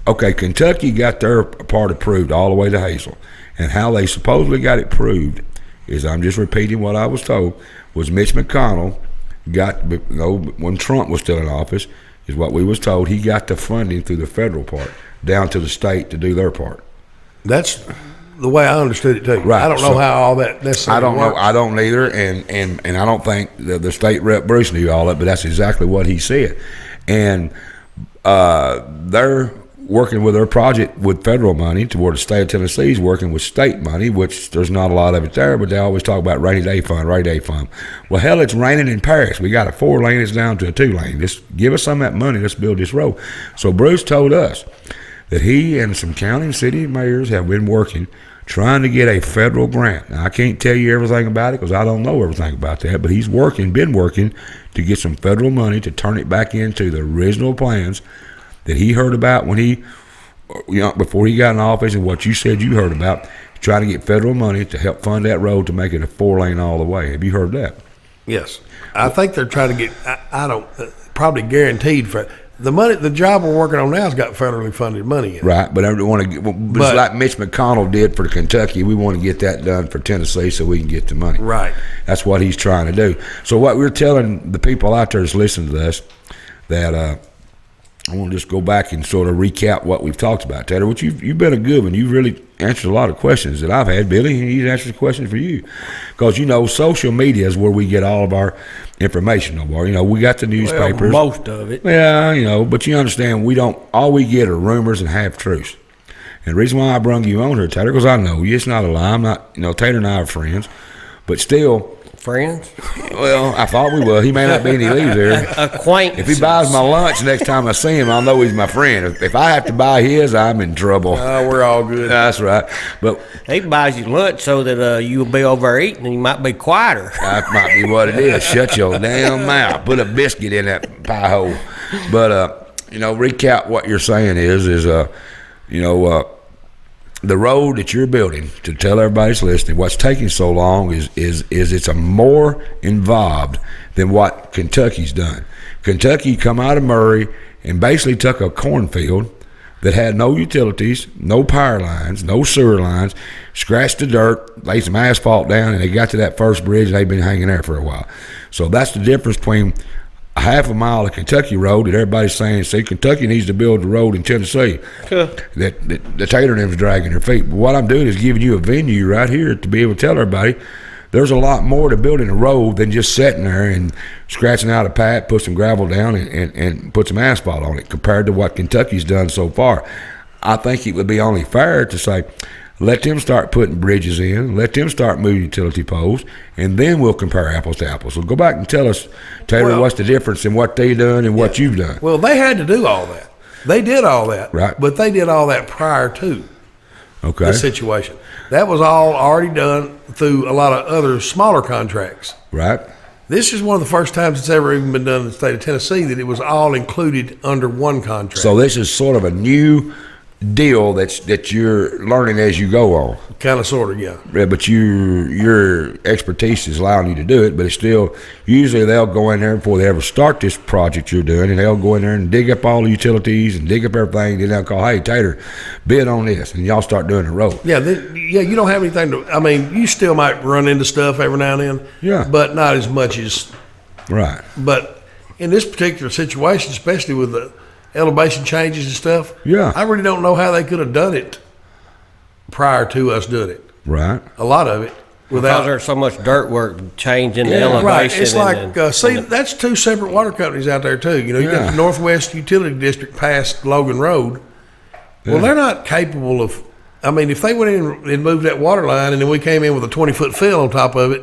Okay, Kentucky got their part approved all the way to Hazel. And how they supposedly got it proved is, I'm just repeating what I was told, was Mitch McConnell when Trump was still in office, is what we was told, he got the funding through the federal part down to the state to do their part. That's the way I understood it too. Right. I don't know how all that necessarily works. I don't either, and I don't think the state rep Bruce knew all that, but that's exactly what he said. And they're working with their project with federal money, to where the state of Tennessee is working with state money, which there's not a lot of it there, but they always talk about rainy day fund. Well, hell, it's raining in Paris. We got a 4-lane, it's down to a 2-lane. Just give us some of that money, let's build this road. So Bruce told us that he and some county and city mayors have been working, trying to get a federal grant. Now, I can't tell you everything about it because I don't know everything about that, but he's been working to get some federal money to turn it back into the original plans that he heard about when before he got in office, and what you said you heard about, trying to get federal money to help fund that road to make it a 4-lane all the way. Have you heard that? Yes. I think they're trying to get, I don't, probably guaranteed for the money. The job we're working on now has got federally funded money in it. Right, but I want to get, just like Mitch McConnell did for Kentucky, we want to get that done for Tennessee so we can get the money. Right. That's what he's trying to do. So what we're telling the people out there that's listening to this, that I want to just go back and sort of recap what we've talked about, Tater, which you've been a good one. You've really answered a lot of questions that I've had, Billy, and he's answered questions for you. Because, social media is where we get all of our information. We got the newspapers. Well, most of it. Yeah, but you understand, all we get are rumors and half-truths. And the reason why I brung you on here, Tater, because I know you, it's not a lie. I'm not, Tater and I are friends. But still, friends? Well, I thought we were. He may not be, and he leaves there. Acquaintances. If he buys my lunch next time I see him, I'll know he's my friend. If I have to buy his, I'm in trouble. We're all good. That's right. But he buys you lunch so that you'll be over there eating and you might be quieter. That might be what it is. Shut your damn mouth. Put a biscuit in that pie hole. But, recap what you're saying is the road that you're building, to tell everybody that's listening, what's taking so long is it's a more involved than what Kentucky's done. Kentucky come out of Murray and basically took a cornfield that had no utilities, no power lines, no sewer lines, scratched the dirt, laid some asphalt down, and they got to that first bridge, and they've been hanging there for a while. So that's the difference between a half a mile of Kentucky road that everybody's saying, see, Kentucky needs to build the road in Tennessee. That the Tater and them's dragging their feet. But what I'm doing is giving you a venue right here to be able to tell everybody there's a lot more to building a road than just sitting there and scratching out a path, put some gravel down, and put some asphalt on it compared to what Kentucky's done so far. I think it would be only fair to say, Let them start putting bridges in. Let them start moving utility poles, and then we'll compare apples to apples. So go back and tell us, Tater, what's the difference in what they done and what you've done. Well, they had to do all that. They did all that. Right. But they did all that prior to Okay. the situation. That was all already done through a lot of other smaller contracts. Right. This is one of the first times it's ever even been done in the state of Tennessee that it was all included under one contract. So this is sort of a new deal that you're learning as you go on. Kind of, sort of, yeah. Yeah, but your expertise is allowing you to do it, but it's still, usually they'll go in there before they ever start this project you're doing, and they'll go in there and dig up all the utilities and dig up everything, then they'll call, hey, Tater, bid on this, and y'all start doing the road. Yeah, you don't have anything to, I mean, you still might run into stuff every now and then. Yeah. But not as much as, Right. but in this particular situation, especially with the elevation changes and stuff, Yeah. I really don't know how they could have done it prior to us doing it. Right. A lot of it Because without. there's so much dirt work changing the Yeah. elevation. Right, it's and like then- see, that's two separate water companies out there too. You know, you Yeah. got the Northwest Utility District past Logan Road. Well, Yeah. they're not capable of. I mean, if they went in and moved that water line, and then we came in with a 20-foot fill on top of it,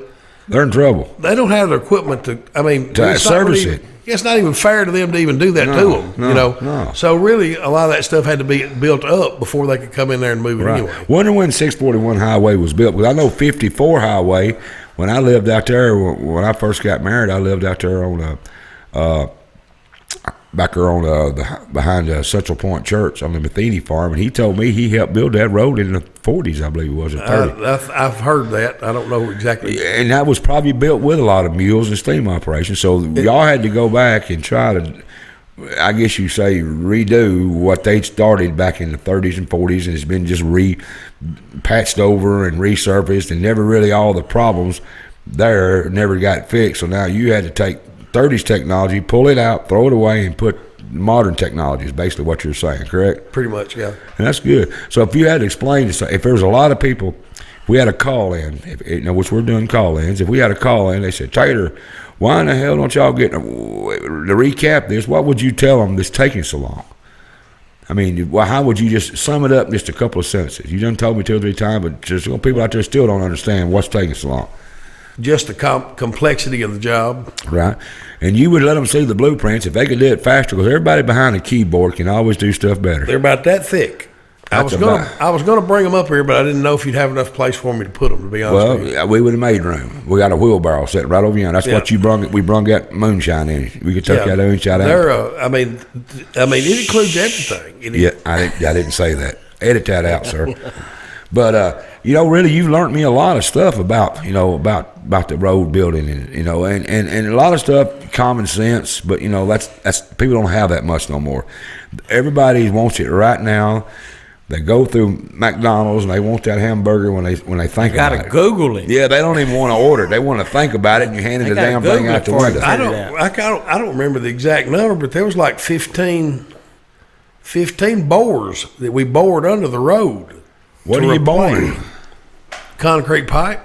They're in trouble. they don't have the equipment to. I mean, To it's not service really- it. It's not even fair to them to even do that to No, them. no, you know, no. so really, a lot of that stuff had to be built up before they could come in there and move it Right. anyway. Wonder when 641 Highway was built. Because I know 54 Highway, when I lived out there, when I first got married, I lived out there on back there on behind Central Point Church on the Matheny farm, and he told me he helped build that road in the 40s, I believe it was, or 30. I've heard that. I don't know exactly. And that was probably built with a lot of mules and steam operations. So y'all had to go back and try to, I guess you say, redo what they started back in the 30s and 40s, and it's been just patched over and resurfaced, and never really all the problems there never got fixed. So now you had to take 30s technology, pull it out, throw it away, and put modern technology is basically what you're saying, correct? Pretty much, yeah. And that's good. So if you had to explain to, if there's a lot of people, if we had a call in, which we're doing call-ins, if we had a call in, they said, Tater, why in the hell don't y'all get, to recap this, what would you tell them that's taking so long? I mean, well, how would you just sum it up in just a couple of sentences? You done told me 2 or 3 times, but just people out there still don't understand what's taking so long. Just the complexity of the job. Right. And you would let them see the blueprints if they could do it faster, because everybody behind the keyboard can always do stuff better. They're about that thick. I was gonna bring them up here, but I didn't know if you'd have enough place for me to put them. To be honest with you. We would have made room. We got a wheelbarrow sitting right over here. That's what you brung. We brung that moonshine in. We could take that moonshine out. They're. I mean, it includes everything. I didn't say that. Edit that out, sir. But really, you've learned me a lot of stuff about the road building, and a lot of stuff, common sense. But that's people don't have that much no more. Everybody wants it right now. They go through McDonald's and they want that hamburger when they think about it. Gotta Google it. Yeah, they don't even want to order it. They want to think about it, and you hand the damn thing out the window. I don't remember the exact number, but there was like 15 bores that we bored under the road. What are you boring? Concrete pipe.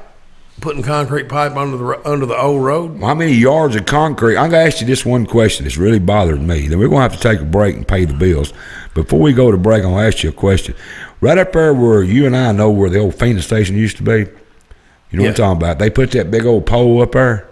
Putting concrete pipe under the old road. How many yards of concrete? I'm going to ask you this one question that's really bothering me. Then we're going to have to take a break and pay the bills. Before we go to break, I'm going to ask you a question. Right up there where you and I know where the old Phoenix station used to be, you know what I'm talking about? They put that big old pole up there.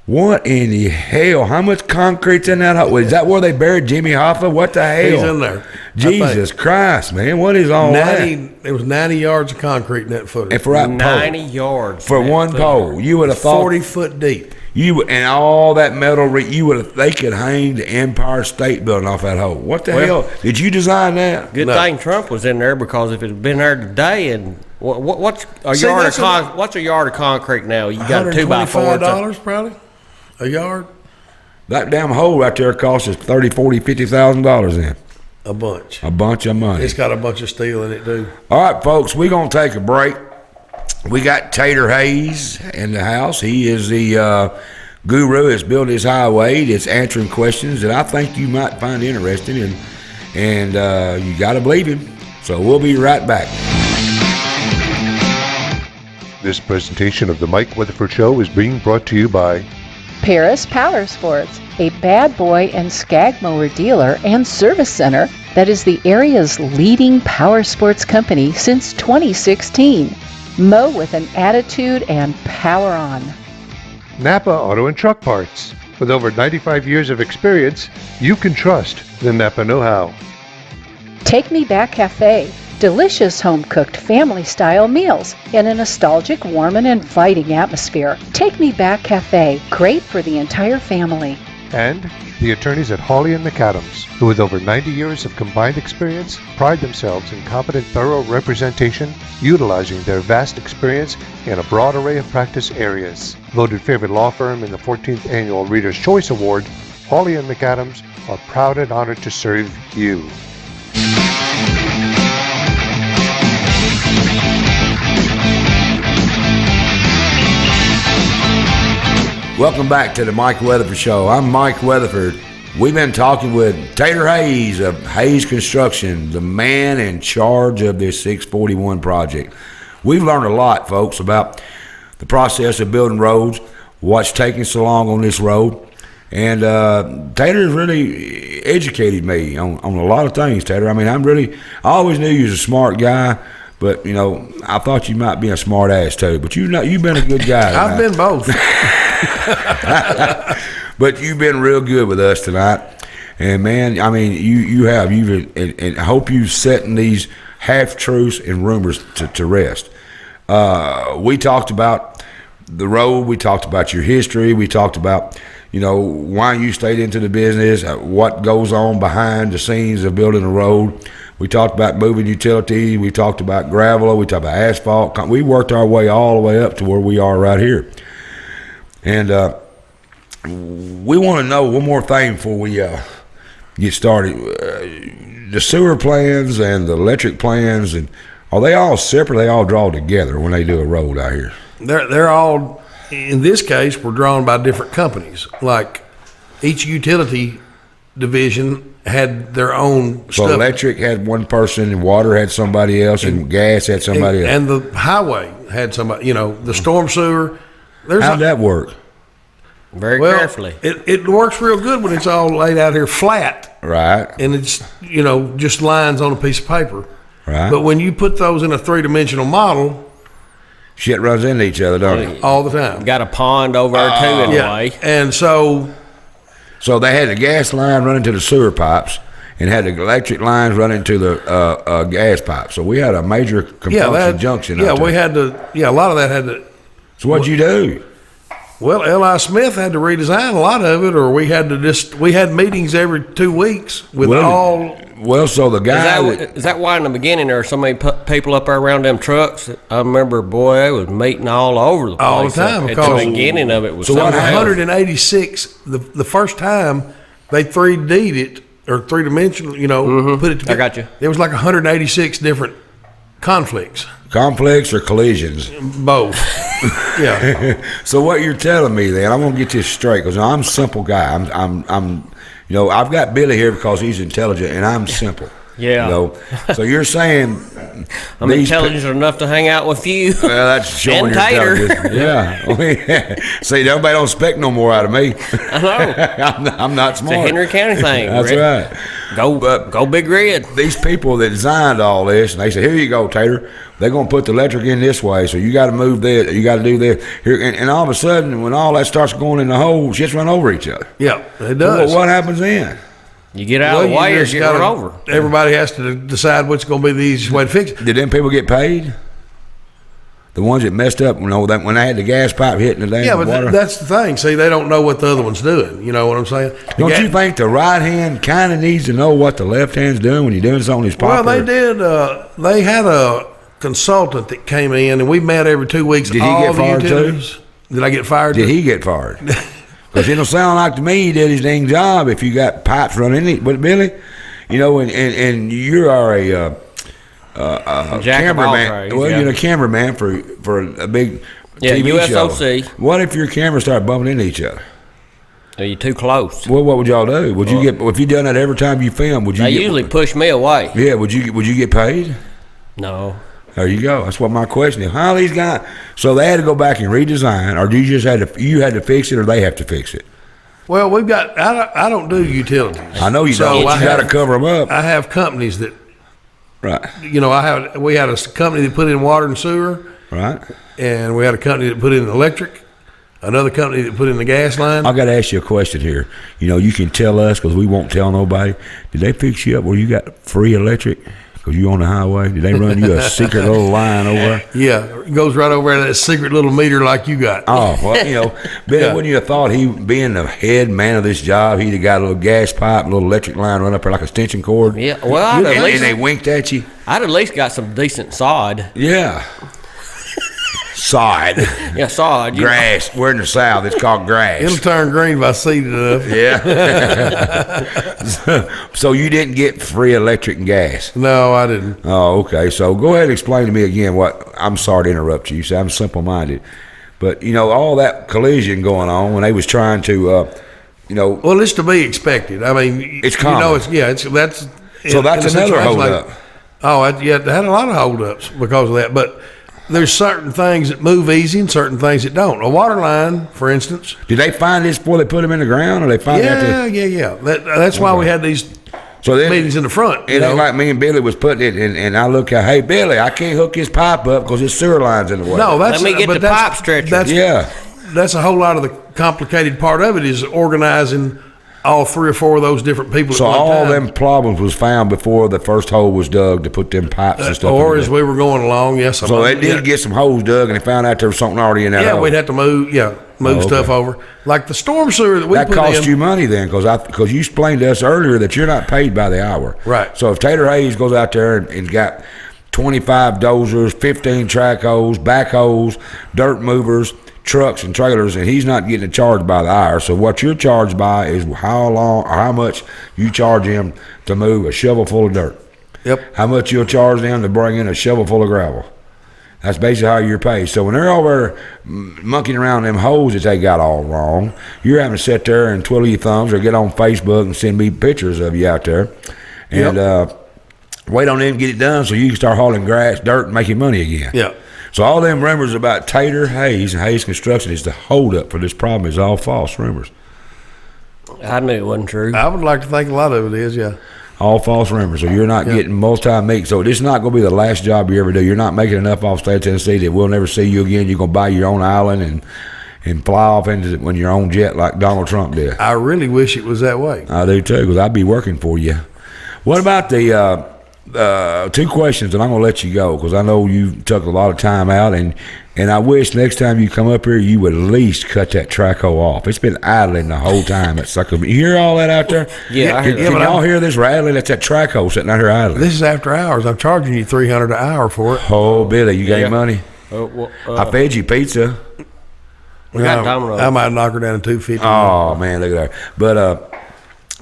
What in the hell? How much concrete's in that hole? Is that where they buried Jimmy Hoffa? What the hell? He's in there. Jesus Christ, man. What is all that? There was 90 yards of concrete in that footage. And for that 90 pole, yards. for one pole, you would have thought 40 foot deep. and all that metal, they could hang the Empire State Building off that hole. What the hell? Did you design that? Good thing Trump was in there, because if it had been there today, and what's a yard of concrete now? You got a 2x4. $125 probably a yard. That damn hole right there cost us $30,000, $40,000, $50,000 in. A bunch. A bunch of money. It's got a bunch of steel in it too. All right, folks, we're going to take a break. We got Tator Hayes in the house. He is the guru that's built his highway, that's answering questions that I think you might find interesting, and you got to believe him. So we'll be right back. This presentation of the Mike Weatherford Show is being brought to you by Paris Power Sports, a bad boy and skag mower dealer and service center that is the area's leading power sports company since 2016. Mow with an attitude and power on. Napa Auto and Truck Parts. With over 95 years of experience, you can trust the Napa know-how. Take Me Back Cafe, delicious home-cooked family-style meals in a nostalgic, warm, and inviting atmosphere. Take Me Back Cafe, great for the entire family. And the attorneys at Hawley & McAdams, who with over 90 years of combined experience, pride themselves in competent, thorough representation, utilizing their vast experience in a broad array of practice areas. Voted favorite law firm in the 14th Annual Reader's Choice Award, Hawley & McAdams are proud and honored to serve you. Welcome back to the Mike Weatherford Show. I'm Mike Weatherford. We've been talking with Tator Hayes of Hayes Construction, the man in charge of this 641 project. We've learned a lot, folks, about the process of building roads, what's taking so long on this road. And Tator has really educated me on a lot of things, Tator. I mean, I always knew you was a smart guy. But, you know, I thought you might be a smart ass too. But you've been a good guy tonight. I've been both. But you've been real good with us tonight. And, man, I mean, and I hope you're setting these half-truths and rumors to rest. We talked about the road. We talked about your history. We talked about, you know, why you stayed into the business, what goes on behind the scenes of building a road. We talked about moving utilities. We talked about gravel. We talked about asphalt. We worked our way all the way up to where we are right here. And we want to know one more thing before we get started. The sewer plans and the electric plans, and are they all separate? They all draw together when they do a road out here? They're all, in this case, were drawn by different companies. Like each utility division had their own so stuff. Electric had one person, and water had somebody else, and gas had somebody else. And the highway had somebody, you know, the storm sewer. How'd that work? Very well, carefully. It works real good when it's all laid out here flat. Right. And it's, you know, just lines on a piece of paper. Right. But when you put those in a three-dimensional model, shit runs into each other, don't it? all the time. Got a pond over there too, in a way. And so they had the gas line running to the sewer pipes and had the electric lines running to the gas pipes. So we had a major compunction junction out there. we had to, a lot of that had to. So what'd you do? Well, L.I. Smith had to redesign a lot of it, or we had meetings every 2 weeks with all. Well, so the guy Is that why in the beginning there were so many people up there around them trucks? I remember, boy, they was meeting all over the place. All the time, At because the beginning of it was so something what else. 186, the first time they 3D'd it, or three-dimensional, you know, put it together. I got you. There was like 186 different conflicts. conflicts or collisions? Both. Yeah. So what you're telling me then, I'm gonna get this straight, because I'm a simple guy. I'm you know, I've got Billy here because he's intelligent and I'm simple. Yeah. You know, so you're saying I'm intelligent enough to hang out with you. Well, that's showing and your Tater. intelligence. Yeah. See, nobody don't expect no more out of me. I know. I'm not smart. It's a Henry County thing. That's Rick. right. Go Big Red. These people that designed all this, and they say, here you go, Tater. They're going to put the electric in this way, so you got to move this, you got to do this. Here, and all of a sudden, when all that starts going in the hole, shit's run over each other. Yeah, it does. Well, what happens then? You get out of the way or just get run gotta- over. Everybody has to decide what's going to be the easiest way to fix it. Did them people get paid? The ones that messed up, when they had the gas pipe hitting the damn Yeah, but water? that's the thing. See, they don't know what the other one's doing. You know what I'm saying? Don't you think the right hand kind of needs to know what the left hand's doing when you're doing something that's Well, popular? they did. They had a consultant that came in, and we met every 2 weeks. Did he all get the fired too? utilities. Did I get fired? Did too? he get fired? Because it don't sound like to me he did his dang job if you got pipes running in it. But Billy, you know, and you are a Jack of all cameraman. trades, Well, yeah. you're a cameraman for a big Yeah, TV USOC. show. What if your cameras start bumping into each other? Are you too close? Well, what would y'all do? Would you get, if you done that every time you film? Would you? They get, usually push me away. Yeah. Would you get paid? No. There you go. That's what my question is. How these guys? So they had to go back and redesign, or you had to fix it, or they have to fix it? Well, we've got. I don't do utilities. I know you So don't. But I you got to have- cover them up, I have companies that, right? we had a company that put in water and sewer, Right. and we had a company that put in electric, another company that put in the gas line. I got to ask you a question here. You can tell us because we won't tell nobody. Did they fix you up where you got free electric? Because you on the highway. Did they run you a secret little line over? Yeah, it goes right over that secret little meter like you got. Oh, well, Billy, Yeah. wouldn't you have thought he, being the head man of this job, he'd have got a little gas pipe, a little electric line run up there like a extension cord? Yeah, well, I'd at And least, they winked at you? I'd at least got some decent sod. Yeah. Sod. Yeah, sod. you know. Grass. We're in the South. It's called grass. It'll turn green if I seed it enough. Yeah. So you didn't get free electric and gas? No, I didn't. Oh, okay. So go ahead and explain to me again what. I'm sorry to interrupt you. You say I'm simple-minded. But, all that collision going on when they was trying to, Well, it's to be expected. I mean, It's common. that's. So that's in a another situation holdup. They had a lot of holdups because of that. But there's certain things that move easy and certain things that don't. A water line, for instance. Did they find this before they put them in the ground, or they find out? Yeah. That's why we had these So then, meetings in the front. It ain't like me and Billy was putting it, and I look at, hey, Billy, I can't hook his pipe up because his sewer line's in the way. No, that's Let me get but the that's- pipe stretcher. That's a whole lot of the complicated part of it is organizing all 3 or 4 of those different people. So at one all time. them problems was found before the first hole was dug to put them pipes and stuff or in as there. we were going along, yes. So they did get some holes dug, and they found out there was something already in that Yeah, hole. we'd have to move Oh, stuff okay. over. Like the storm sewer that we That put cost in. you money then, because you explained to us earlier that you're not paid by the hour. Right. So if Tator Hayes goes out there and got 25 dozers, 15 track hoes, backhoes, dirt movers, trucks and trailers, and he's not getting charged by the hour. So what you're charged by is how much you charge him to move a shovel full of dirt. Yep. How much you'll charge them to bring in a shovel full of gravel. That's basically how you're paid. So when they're over monkeying around them holes that they got all wrong, you're having to sit there and twiddle your thumbs or get on Facebook and send me pictures of you out there and wait on them to get it done so you can start hauling grass, dirt, and making money again. Yeah. So all them rumors about Tator Hayes and Hayes Construction is the holdup for this problem is all false rumors. I knew it wasn't true. I would like to think a lot of it is, yeah. All false rumors. So you're not getting multi-make. So this is not going to be the last job you ever do. You're not making enough off state of Tennessee that we'll never see you again. You're going to buy your own island and fly off into it when you're on jet like Donald Trump did. I really wish it was that way. I do too, because I'd be working for you. What about the 2 questions, and I'm going to let you go because I know you took a lot of time out, and I wish next time you come up here you would at least cut that track hoe off. It's been idling the whole time. It's like, you hear all that out there? Yeah, I hear Can that. y'all hear this rattling? That's that track hoe sitting out here idling. This is after hours. I'm charging you $300 an hour for it. Oh, Billy, you got Yeah. money? I fed you pizza. We got Domino's. I might knock her down to $250. Oh, man, look at that. But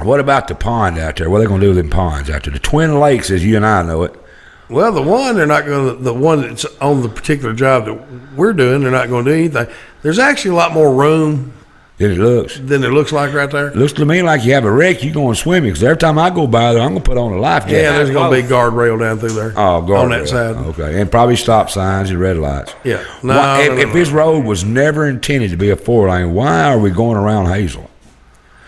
what about the pond out there? What are they going to do with them ponds out there? The Twin Lakes, as you and I know it. Well, the one that's on the particular job that we're doing, they're not going to do anything. There's actually a lot more room Then it looks. than it looks like right there. Looks to me like you have a wreck, you going swimming. Because every time I go by there, I'm going to put on a life jacket. Yeah, there's going to be guardrail down through there. Oh, guardrail. On that side. Okay, and probably stop signs and red lights. Yeah. If this road was never intended to be a 4-lane, why are we going around Hazel?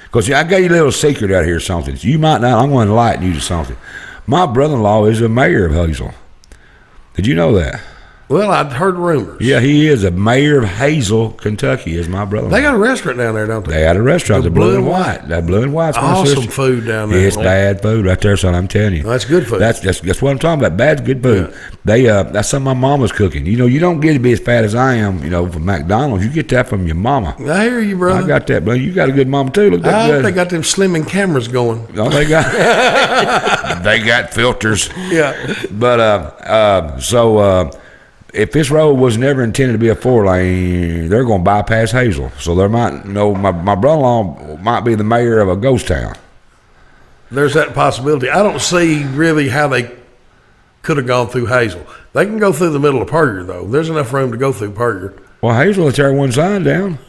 Because I got you a little secret out here, something. You might not. I'm going to enlighten you to something. My brother-in-law is a mayor of Hazel. Did you know that? Well, I'd heard rumors. Yeah, he is a mayor of Hazel, Kentucky. Is my brother-in-law. They got a restaurant down there, don't they? They had a restaurant, The the Blue and White. That Blue and White's my Awesome sister. food down there. It's bad food right there, son. I'm telling you. That's good food. That's what I'm talking about. Bad, good food. Yeah. That's something my mama's cooking. You don't get to be as fat as I am. From McDonald's. You get that from your mama. I hear you, brother. I got that, brother. You got a good mama too. Look that good. They got them slimming cameras going. Oh, they got they got filters. Yeah. But if this road was never intended to be a 4-lane, they're going to bypass Hazel. So there might, my brother-in-law might be the mayor of a ghost town. There's that possibility. I don't see really how they could have gone through Hazel. They can go through the middle of Puryear, though. There's enough room to go through Puryear. Well, Hazel will tear one sign down.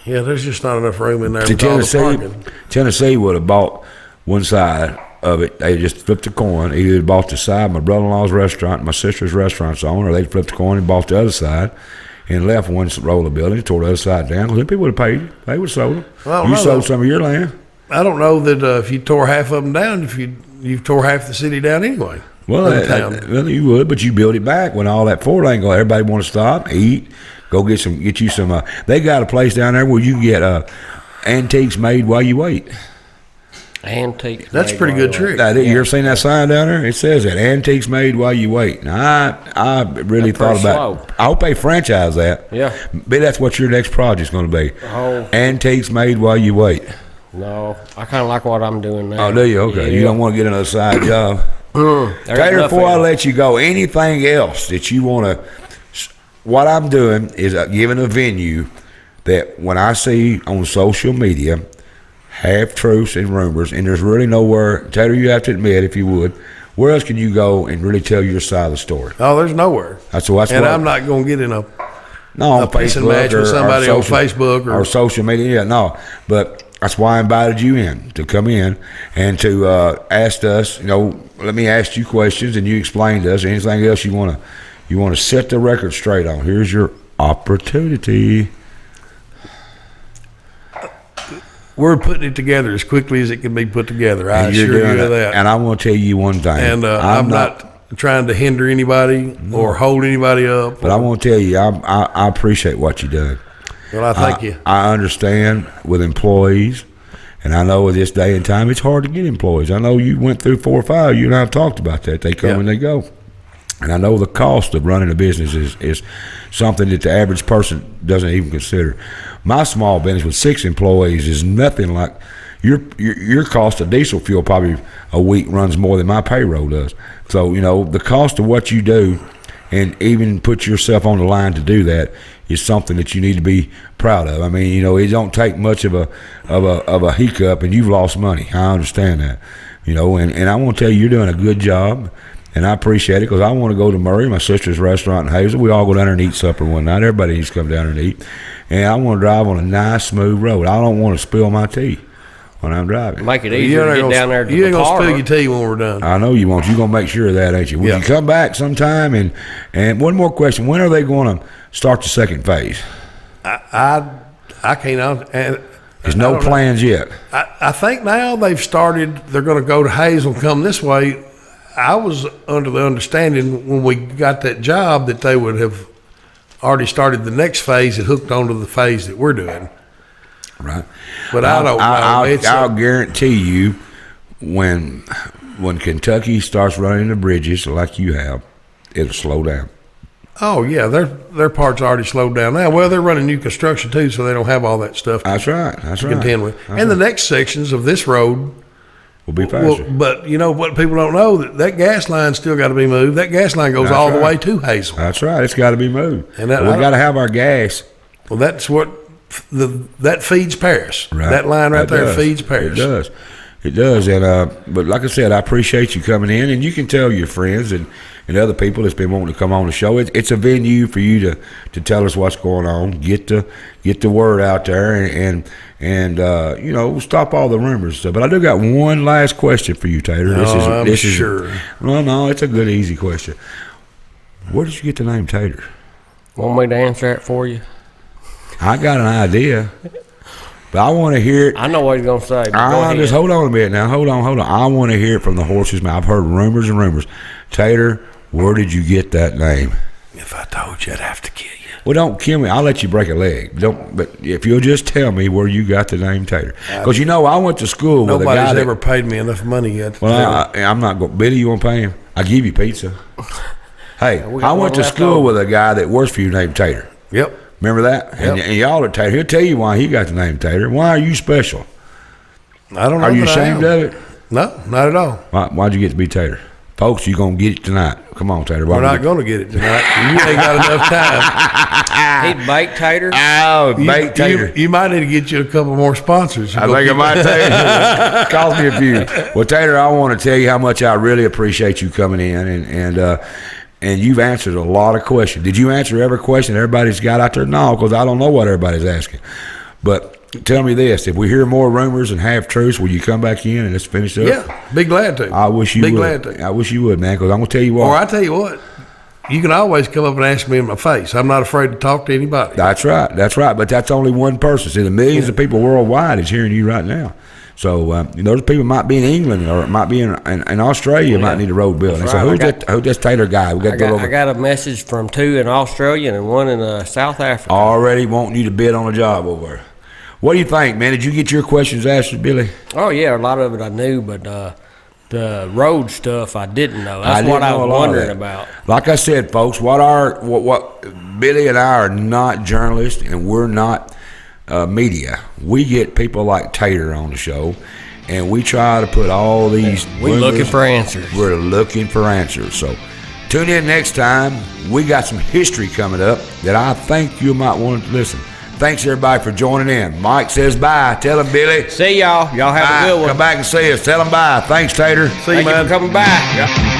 Yeah, there's just not enough room in there. See, with all the parking. Tennessee would have bought one side of it, they just flipped a coin. Either bought the side my brother-in-law's restaurant, my sister's restaurant's on, or they flipped a coin and bought the other side and left one roll of building, tore the other side down. Because people would have paid you. They would have sold them. Well, you sold some of your land. I don't know that if you tore half of them down, if you tore half the city down anyway. Well, you would, but you build it back when all that Ford ain't go. Everybody want to stop, eat, go get you some. They got a place down there where you can get antiques made while you wait. Antiques. That's a pretty good trick. You ever seen that sign down there? It says that antiques made while you wait. Now, I really thought about. I hope they franchise that. Yeah. Maybe that's what your next project's going to be. Oh. Antiques made while you wait. No, I kind of like what I'm doing now. Oh, do you? Okay. Yeah. You don't want to get another side job. Tater, before I let you go, anything else that you want to? What I'm doing is giving a venue that when I see on social media half truths and rumors, and there's really nowhere. Tater, you have to admit, if you would, where else can you go and really tell your side of the story? Oh, there's nowhere. That's I'm not going to get in a pissing match with somebody on Facebook or social media. Yeah, no, but. That's why I invited you in, to come in and to ask us, let me ask you questions and you explain to us anything else you want to set the record straight on. Here's your opportunity. We're putting it together as quickly as it can be put together. I assure you of that. And I want to tell you one thing. And I'm not trying to hinder anybody or hold anybody up. But I want to tell you, I appreciate what you done. Well, I thank you. I understand with employees, and I know with this day and time, it's hard to get employees. I know you went through 4 or 5. You and I have talked about that. They come and they go. And I know the cost of running a business is something that the average person doesn't even consider. My small business with 6 employees is nothing like your cost of diesel fuel probably a week runs more than my payroll does. So, the cost of what you do and even put yourself on the line to do that is something that you need to be proud of. I mean, it don't take much of a hiccup, and you've lost money. I understand that, and I want to tell you, you're doing a good job, and I appreciate it because I want to go to Murray, my sister's restaurant in Hazel. We all go down there and eat supper one night. Everybody needs to come down there and eat, and I want to drive on a nice, smooth road. I don't want to spill my tea when I'm driving. Make it easier to get down there to you ain't the going to spill parlor. your tea when we're done. I know you won't. You're going to make sure of that, ain't you? Will you come back sometime? And one more question. When are they going to start the second phase? I can't. There's no plans yet. I think now they've started. They're going to go to Hazel and come this way. I was under the understanding when we got that job that they would have already started the next phase and hooked onto the phase that we're doing. Right. But I don't know. I'll guarantee you when Kentucky starts running the bridges like you have, it'll slow down. Oh, yeah. Their part's already slowed down now. Well, they're running new construction, too, so they don't have all that stuff That's right. to contend with. And the next sections of this road will be faster. But what people don't know, that gas line's still got to be moved. That gas line goes all the way to Hazel. That's right. It's got to be moved. And we got to have our gas. Well, that's what that feeds Paris. Right. That line right there feeds Paris. It does. And but like I said, I appreciate you coming in, and you can tell your friends and other people that's been wanting to come on the show. It's a venue for you to tell us what's going on, get the word out there, and stop all the rumors. But I do got one last question for you, Tater. I'm sure. No, it's a good, easy question. Where did you get the name Tater? Want me to answer it for you? I got an idea, but I want to hear it. I know what he's going to say. Just hold on a minute now. Hold on. I want to hear it from the horse's mouth. I've heard rumors and rumors. Tater, where did you get that name? If I told you, I'd have to kill you. Well, don't kill me. I'll let you break a leg. But if you'll just tell me where you got the name Tater. Because, I went to school with a guy Nobody's ever paid me enough money yet. Well, I'm not going. Billy, you want to pay him? I'll give you pizza. Hey, I went to school with a guy that works for you named Tater. Yep. Remember that? Yep. And y'all are Tater. He'll tell you why he got the name Tater. Why are you special? I don't know. Are you ashamed of it? No, not at all. Why'd you get to be Tater? Folks, you're going to get it tonight. Come on, Tater. We're not going to get it tonight. You ain't got enough time. He'd bake Tater. Oh, bake Tater. You might need to get you a couple more sponsors. I think I might take cost me a few. Well, Tater, I want to tell you how much I really appreciate you coming in, and you've answered a lot of questions. Did you answer every question everybody's got out there? No, because I don't know what everybody's asking. But tell me this: if we hear more rumors and half truths, will you come back in and let's finish up? Yeah, be glad to. I wish you would. Glad to. I wish you would, man. Because I'm gonna tell you what. Or I tell you what, you can always come up and ask me in my face. I'm not afraid to talk to anybody. That's right. That's right. But that's only one person. See, the millions of people worldwide is hearing you right now. So those people might be in England or it might be in Australia. Might need a road built. That's So right. who's this Tater guy? We I got a message from 2 in Australia and 1 in South Africa. already wanting you to bid on a job over there. What do you think, man? Did you get your questions answered, Billy? Oh yeah, a lot of it I knew, but the road stuff I didn't know. That's didn't what I know a was lot of wondering that. about. Like I said, folks, what Billy and I are not journalists and we're not media. We get people like Tater on the show, and we try to put all these. We're looking for answers. We're looking for answers. So tune in next time. We got some history coming up that I think you might want to listen. Thanks everybody for joining in. Mike says bye. Tell him, Billy. See y'all. Y'all have Bye. a good one. Come back and see us. Tell them bye. Thanks, Tater. See you, Thank you man. for coming back. Yep.